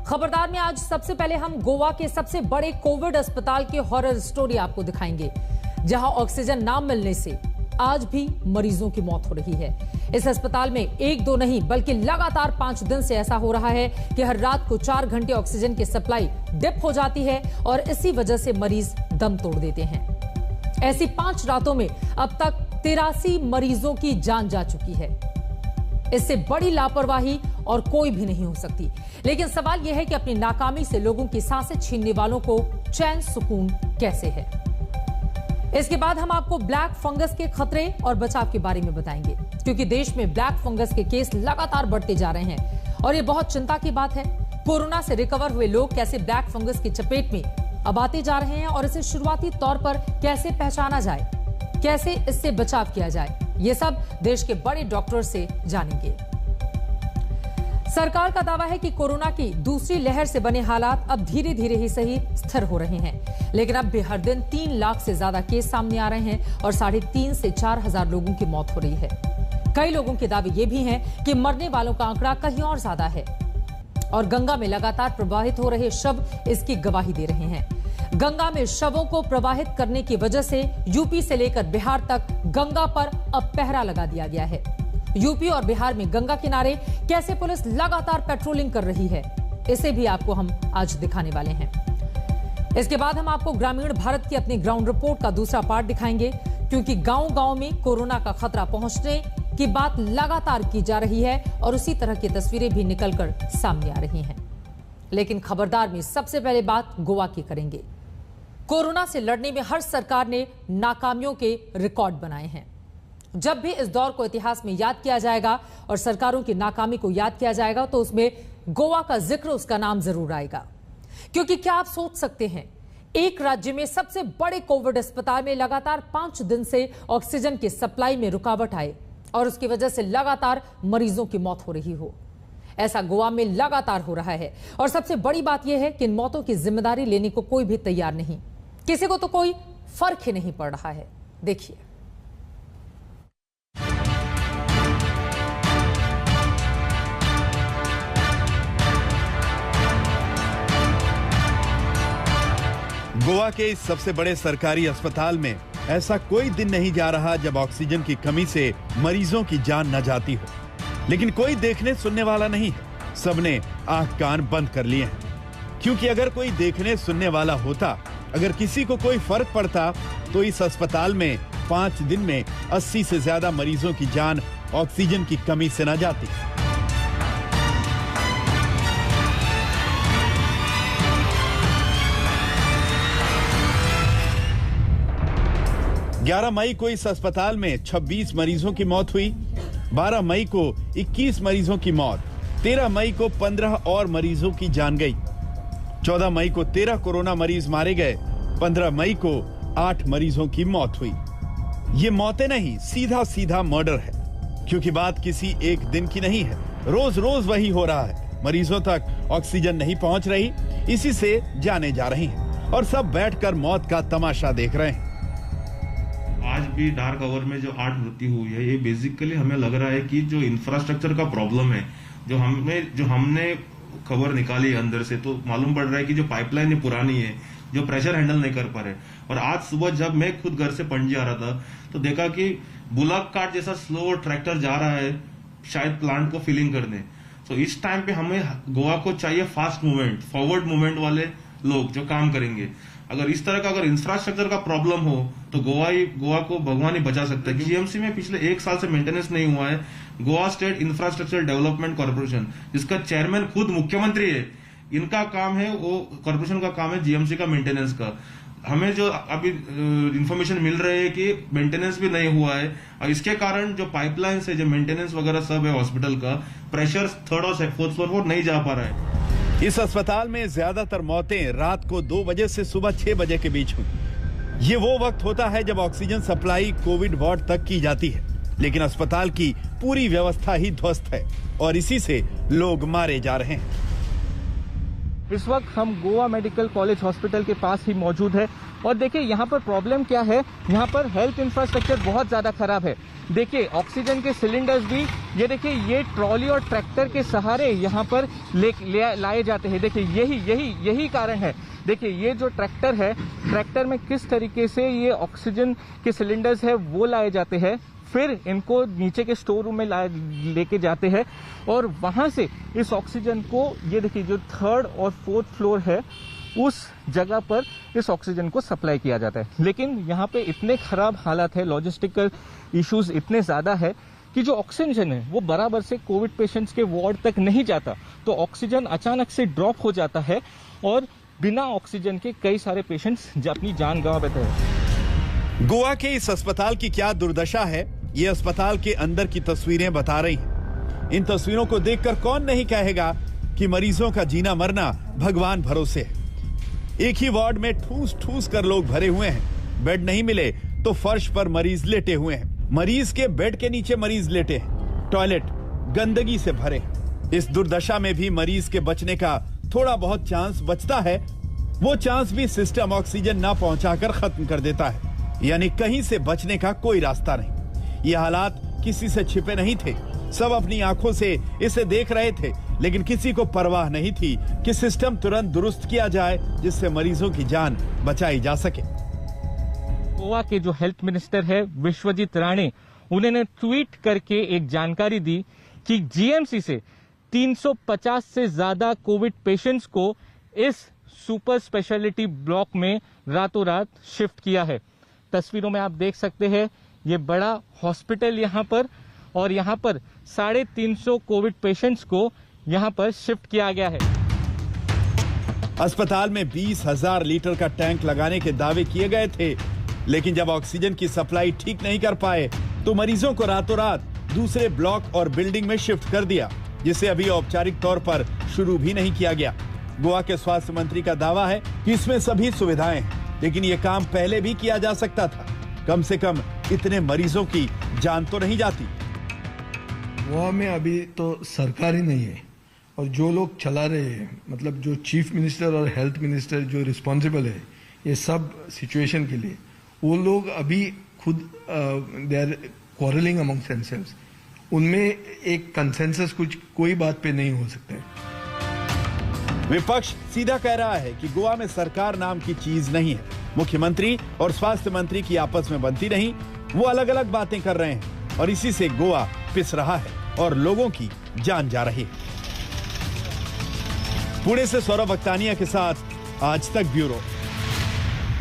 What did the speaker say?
खबरदार में आज सबसे पहले हम गोवा के सबसे बड़े कोविड अस्पताल की हॉरर स्टोरी आपको दिखाएंगे, जहां ऑक्सीजन ना मिलने से आज भी मरीजों की मौत हो रही है। इस अस्पताल में एक दो नहीं बल्कि लगातार 5 दिन से ऐसा हो रहा है कि हर रात को 4 घंटे ऑक्सीजन की सप्लाई डिप हो जाती है और इसी वजह से मरीज दम तोड़ देते हैं। ऐसी 5 रातों में अब तक 83 मरीजों की जान जा चुकी है। इससे बड़ी लापरवाही और कोई भी नहीं हो सकती। लेकिन सवाल यह है कि अपनी नाकामी से लोगों की सांसें छीनने वालों को चैन सुकून कैसे है। इसके बाद हम आपको ब्लैक फंगस के खतरे और बचाव के बारे में बताएंगे, क्योंकि देश में ब्लैक फंगस के केस लगातार बढ़ते जा रहे हैं और ये बहुत चिंता की बात है। कोरोना से रिकवर हुए लोग कैसे ब्लैक फंगस की चपेट में अब आते जा रहे हैं और इसे शुरुआती तौर पर कैसे पहचाना जाए, कैसे इससे बचाव किया जाए, ये सब देश के बड़े डॉक्टर से जानेंगे। सरकार का दावा है कि कोरोना की दूसरी लहर से बने हालात अब धीरे धीरे ही सही स्थिर हो रहे हैं, लेकिन अब भी हर दिन 3 लाख से ज्यादा केस सामने आ रहे हैं और 3.5 से 4 हजार लोगों की मौत हो रही है। कई लोगों के दावे ये भी हैं कि मरने वालों का आंकड़ा कहीं और ज्यादा है और गंगा में लगातार प्रवाहित हो रहे शव इसकी गवाही दे रहे हैं। गंगा में शवों को प्रवाहित करने की वजह से यूपी से लेकर बिहार तक गंगा पर अब पहरा लगा दिया गया है। यूपी और बिहार में गंगा किनारे कैसे पुलिस लगातार पेट्रोलिंग कर रही है, इसे भी आपको हम आज दिखाने वाले हैं। इसके बाद हम आपको ग्रामीण भारत की अपनी ग्राउंड रिपोर्ट का दूसरा पार्ट दिखाएंगे, क्योंकि गांव-गांव में कोरोना का खतरा पहुंचने की बात लगातार की जा रही है और उसी तरह की तस्वीरें भी निकलकर सामने आ रही हैं। लेकिन खबरदार में सबसे पहले बात गोवा की करेंगे। कोरोना से लड़ने में हर सरकार ने नाकामियों के रिकॉर्ड बनाए हैं। जब भी इस दौर को इतिहास में याद किया जाएगा और सरकारों की नाकामी को याद किया जाएगा तो उसमें गोवा का जिक्र, उसका नाम जरूर आएगा। क्योंकि क्या आप सोच सकते हैं, एक राज्य में सबसे बड़े कोविड अस्पताल में लगातार 5 दिन से ऑक्सीजन की सप्लाई में रुकावट आए और उसकी वजह से लगातार मरीजों की मौत हो रही हो। ऐसा गोवा में लगातार हो रहा है और सबसे बड़ी बात यह है कि इन मौतों की जिम्मेदारी लेने को कोई भी तैयार नहीं, किसी को तो कोई फर्क ही नहीं पड़ रहा है। देखिए, गोवा के इस सबसे बड़े सरकारी अस्पताल में ऐसा कोई दिन नहीं जा रहा जब ऑक्सीजन की कमी से मरीजों की जान न जाती हो, लेकिन कोई देखने सुनने वाला नहीं है। सबने आंख कान बंद कर लिए हैं, क्योंकि अगर कोई देखने सुनने वाला होता, अगर किसी को कोई फर्क पड़ता, तो इस अस्पताल में 5 दिन में 80 से ज्यादा मरीजों की जान ऑक्सीजन की कमी से न जाती। 11 मई को इस अस्पताल में 26 मरीजों की मौत हुई, 12 मई को 21 मरीजों की मौत, 13 मई को 15 और मरीजों की जान गई, 14 मई को 13 कोरोना मरीज मारे गए, 15 मई को 8 मरीजों की मौत हुई। ये मौतें नहीं, सीधा सीधा मर्डर है, क्योंकि बात किसी एक दिन की नहीं है। रोज रोज वही हो रहा है। मरीजों तक ऑक्सीजन नहीं पहुंच रही, इसी से जाने जा रही हैं और सब बैठकर मौत का तमाशा देख रहे हैं। आज भी डार्क आवर में जो 8 मृत्यु हुई है, ये बेसिकली हमें लग रहा है कि जो इंफ्रास्ट्रक्चर का प्रॉब्लम है, जो हमने खबर निकाली अंदर से, तो मालूम पड़ रहा है कि जो पाइपलाइन है पुरानी है, जो प्रेशर हैंडल नहीं कर पा रहे। और आज सुबह जब मैं खुद घर से पणजी आ रहा था तो देखा कि बुलक कार्ट जैसा स्लो ट्रैक्टर जा रहा है शायद प्लांट को फिलिंग करने। तो इस टाइम पे हमें गोवा को चाहिए फास्ट मूवमेंट, फॉरवर्ड मूवमेंट वाले लोग जो काम करेंगे। अगर इस तरह का अगर इंफ्रास्ट्रक्चर का प्रॉब्लम हो तो गोवा को भगवान ही बचा सकता है। जीएमसी में पिछले 1 साल से मेंटेनेंस नहीं हुआ है। Goa state infrastructure development corporation, जिसका चेयरमैन खुद मुख्यमंत्री है, इनका काम है, वो कॉर्पोरेशन का काम है जीएमसी का मेंटेनेंस का। हमें जो अभी इंफॉर्मेशन मिल रही है कि मेंटेनेंस भी नहीं हुआ है और इसके कारण जो पाइपलाइन है, जो मेंटेनेंस वगैरह सब है हॉस्पिटल का, प्रेशर 3rd और 4th फ्लोर पर नहीं जा पा रहा है। इस अस्पताल में ज्यादातर मौतें रात को 2 बजे से सुबह 6 बजे के बीच हुई। ये वो वक्त होता है जब ऑक्सीजन सप्लाई कोविड वार्ड तक की जाती है, लेकिन अस्पताल की पूरी व्यवस्था ही ध्वस्त है और इसी से लोग मारे जा रहे हैं। इस वक्त हम गोवा मेडिकल कॉलेज हॉस्पिटल के पास ही मौजूद है और देखिए यहाँ पर प्रॉब्लम क्या है। यहाँ पर हेल्थ इंफ्रास्ट्रक्चर बहुत ज्यादा खराब है। देखिए ऑक्सीजन के सिलेंडर्स भी, ये देखिए ये ट्रॉली और ट्रैक्टर के सहारे यहाँ पर लाए जाते हैं। देखिए यही कारण है। देखिए ये जो ट्रैक्टर है, ट्रैक्टर में किस तरीके से ये ऑक्सीजन के सिलेंडर्स है वो लाए जाते हैं, फिर इनको नीचे के स्टोर रूम में लेके जाते हैं और वहां से इस ऑक्सीजन को, ये देखिए जो 3rd और 4th फ्लोर है उस जगह पर इस ऑक्सीजन को सप्लाई किया जाता है। लेकिन यहाँ पे इतने खराब हालात है, लॉजिस्टिकल इश्यूज इतने ज्यादा है कि जो ऑक्सीजन है वो बराबर से कोविड पेशेंट्स के वार्ड तक नहीं जाता, तो ऑक्सीजन अचानक से ड्रॉप हो जाता है और बिना ऑक्सीजन के कई सारे पेशेंट्स अपनी जान गंवा बैठे हैं। गोवा के इस अस्पताल की क्या दुर्दशा है, ये अस्पताल के अंदर की तस्वीरें बता रही हैं। इन तस्वीरों को देखकर कौन नहीं कहेगा कि मरीजों का जीना मरना भगवान भरोसे है। एक ही वार्ड में ठूस ठूस कर लोग भरे हुए हैं। बेड नहीं मिले तो फर्श पर मरीज लेटे हुए हैं, मरीज के बेड के नीचे मरीज लेटे हैं, टॉयलेट गंदगी से भरे। इस दुर्दशा में भी मरीज के बचने का थोड़ा बहुत चांस बचता है। वो चांस भी सिस्टम ऑक्सीजन ना पहुंचाकर खत्म कर देता है, यानी कहीं से बचने का कोई रास्ता नहीं। ये हालात किसी से छिपे नहीं थे, सब अपनी आंखों से इसे देख रहे थे, लेकिन किसी को परवाह नहीं थी कि सिस्टम तुरंत दुरुस्त किया जाए जिससे मरीजों की जान बचाई जा सके। गोवा के जो हेल्थ मिनिस्टर है विश्वजीत राणे, उन्होंने ट्वीट करके एक जानकारी दी कि जीएमसी से 350 से ज्यादा कोविड पेशेंट्स को इस सुपर स्पेशलिटी ब्लॉक में रातों रात शिफ्ट किया है। तस्वीरों में आप देख सकते हैं ये बड़ा हॉस्पिटल यहाँ पर, और यहाँ पर 350 कोविड पेशेंट्स को यहाँ पर शिफ्ट किया गया है। अस्पताल में 20,000 लीटर का टैंक लगाने के दावे किए गए थे, लेकिन जब ऑक्सीजन की सप्लाई ठीक नहीं कर पाए तो मरीजों को रातों रात दूसरे ब्लॉक और बिल्डिंग में शिफ्ट कर दिया, जिसे अभी औपचारिक तौर पर शुरू भी नहीं किया गया। गोवा के स्वास्थ्य मंत्री का दावा है कि इसमें सभी सुविधाएं हैं, लेकिन ये काम पहले भी किया जा सकता था। कम से कम इतने मरीजों की जान तो नहीं जाती। गोवा में अभी तो सरकार ही नहीं है, और जो लोग चला रहे हैं, मतलब जो चीफ मिनिस्टर और हेल्थ मिनिस्टर जो रिस्पॉन्सिबल है ये सब सिचुएशन के लिए, वो लोग अभी खुद they are quarrelling among themselves. उनमें एक कंसेंसस कुछ कोई बात पे नहीं हो सकता है। विपक्ष सीधा कह रहा है कि गोवा में सरकार नाम की चीज नहीं है। मुख्यमंत्री और स्वास्थ्य मंत्री की आपस में बनती नहीं, वो अलग अलग बातें कर रहे हैं और इसी से गोवा पिस रहा है और लोगों की जान जा रही है। पुणे से सौरभ अक्तानिया के साथ आज तक ब्यूरो।